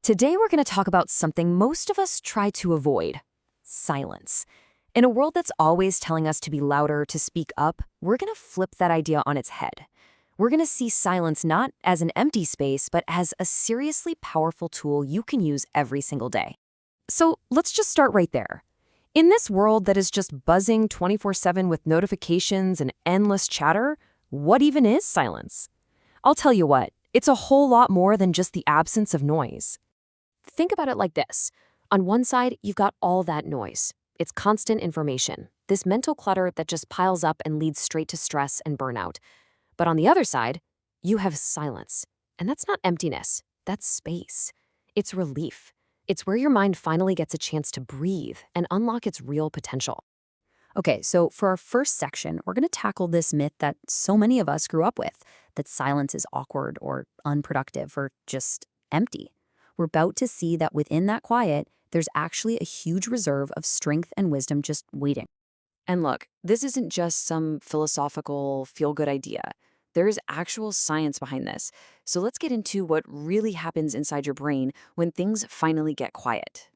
Today we're going to talk about something most of us try to avoid: silence. In a world that's always telling us to be louder, to speak up, we're going to flip that idea on its head. We're going to see silence not as an empty space, but as a seriously powerful tool you can use every single day. So let's just start right there. In this world that is just buzzing 24/7 with notifications and endless chatter, what even is silence? I'll tell you what, it's a whole lot more than just the absence of noise. Think about it like this. On one side, you've got all that noise. It's constant information, this mental clutter that just piles up and leads straight to stress and burnout. But on the other side, you have silence. And that's not emptiness, that's space. It's relief. It's where your mind finally gets a chance to breathe and unlock its real potential. Okay, so for our first section, we're going to tackle this myth that so many of us grew up with, that silence is awkward or unproductive or just empty. We're about to see that within that quiet, there's actually a huge reserve of strength and wisdom just waiting. And look, this isn't just some philosophical, feel-good idea. There is actual science behind this. So let's get into what really happens inside your brain when things finally get quiet.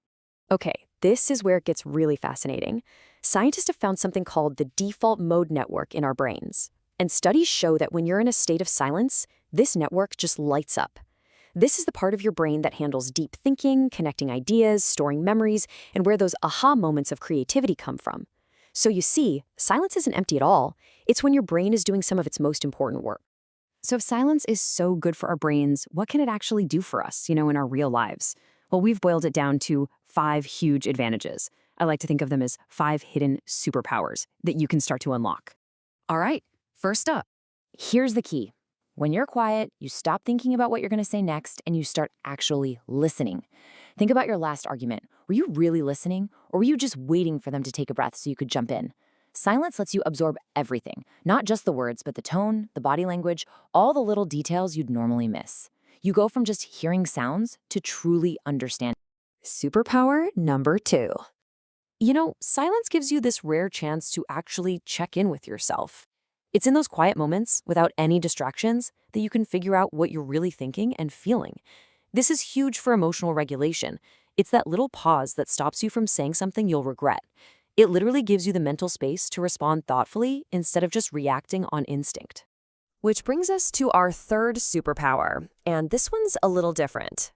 Okay, this is where it gets really fascinating. Scientists have found something called the default mode network in our brains. And studies show that when you're in a state of silence, this network just lights up. This is the part of your brain that handles deep thinking, connecting ideas, storing memories, and where those aha moments of creativity come from. So you see, silence isn't empty at all. It's when your brain is doing some of its most important work. So if silence is so good for our brains, what can it actually do for us, in our real lives? Well, we've boiled it down to 5 huge advantages. I like to think of them as 5 hidden superpowers that you can start to unlock. All right, first up, here's the key. When you're quiet, you stop thinking about what you're going to say next and you start actually listening. Think about your last argument. Were you really listening, or were you just waiting for them to take a breath so you could jump in? Silence lets you absorb everything, not just the words, but the tone, the body language, all the little details you'd normally miss. You go from just hearing sounds to truly understanding. Superpower number 2. Silence gives you this rare chance to actually check in with yourself. It's in those quiet moments, without any distractions, that you can figure out what you're really thinking and feeling. This is huge for emotional regulation. It's that little pause that stops you from saying something you'll regret. It literally gives you the mental space to respond thoughtfully instead of just reacting on instinct. Which brings us to our third superpower, and this one's a little different.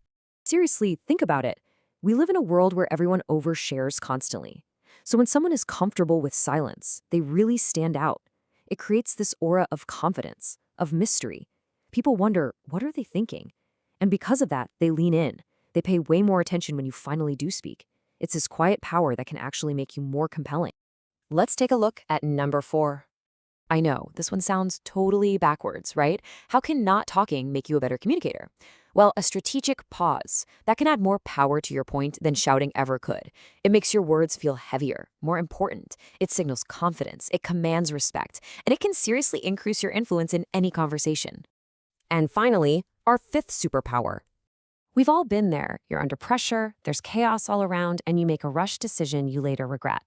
Seriously, think about it. We live in a world where everyone overshares constantly. So when someone is comfortable with silence, they really stand out. It creates this aura of confidence, of mystery. People wonder, what are they thinking? And because of that, they lean in. They pay way more attention when you finally do speak. It's this quiet power that can actually make you more compelling. Let's take a look at number 4. I know, this one sounds totally backwards, right? How can not talking make you a better communicator? Well, a strategic pause. That can add more power to your point than shouting ever could. It makes your words feel heavier, more important. It signals confidence, it commands respect, and it can seriously increase your influence in any conversation. And finally, our 5th superpower. We've all been there. You're under pressure, there's chaos all around, and you make a rushed decision you later regret.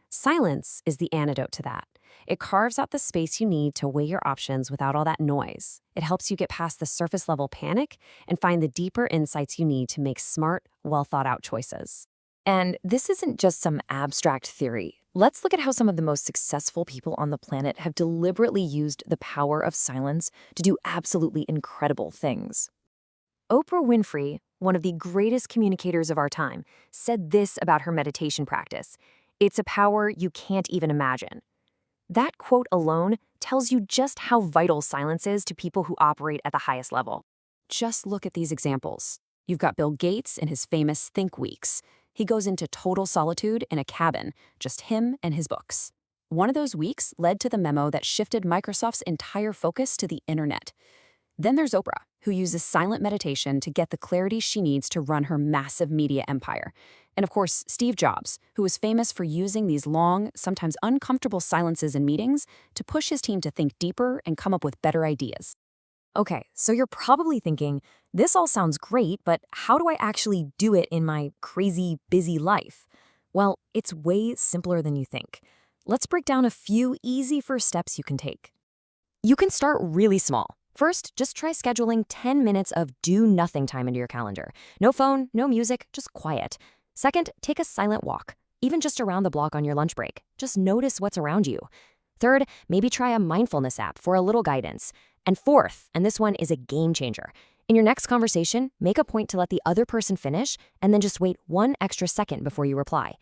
Silence is the antidote to that. It carves out the space you need to weigh your options without all that noise. It helps you get past the surface level panic and find the deeper insights you need to make smart, well-thought-out choices. And this isn't just some abstract theory. Let's look at how some of the most successful people on the planet have deliberately used the power of silence to do absolutely incredible things. Oprah Winfrey, one of the greatest communicators of our time, said this about her meditation practice: "It's a power you can't even imagine." That quote alone tells you just how vital silence is to people who operate at the highest level. Just look at these examples. You've got Bill Gates in his famous Think Weeks. He goes into total solitude in a cabin, just him and his books. One of those weeks led to the memo that shifted Microsoft's entire focus to the internet. Then there's Oprah, who uses silent meditation to get the clarity she needs to run her massive media empire. And of course, Steve Jobs, who was famous for using these long, sometimes uncomfortable silences in meetings to push his team to think deeper and come up with better ideas. Okay, so you're probably thinking, this all sounds great, but how do I actually do it in my crazy, busy life? Well, it's way simpler than you think. Let's break down a few easy first steps you can take. You can start really small. First, just try scheduling 10 minutes of do nothing time into your calendar. No phone, no music, just quiet. Second, take a silent walk, even just around the block on your lunch break. Just notice what's around you. Third, maybe try a mindfulness app for a little guidance. And fourth, and this one is a game changer, in your next conversation, make a point to let the other person finish and then just wait 1 extra second before you reply.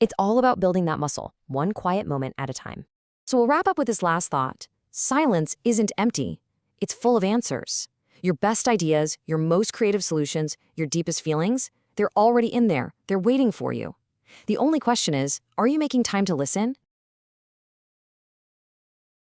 It's all about building that muscle, one quiet moment at a time. So we'll wrap up with this last thought. Silence isn't empty. It's full of answers. Your best ideas, your most creative solutions, your deepest feelings, they're already in there. They're waiting for you. The only question is, are you making time to listen?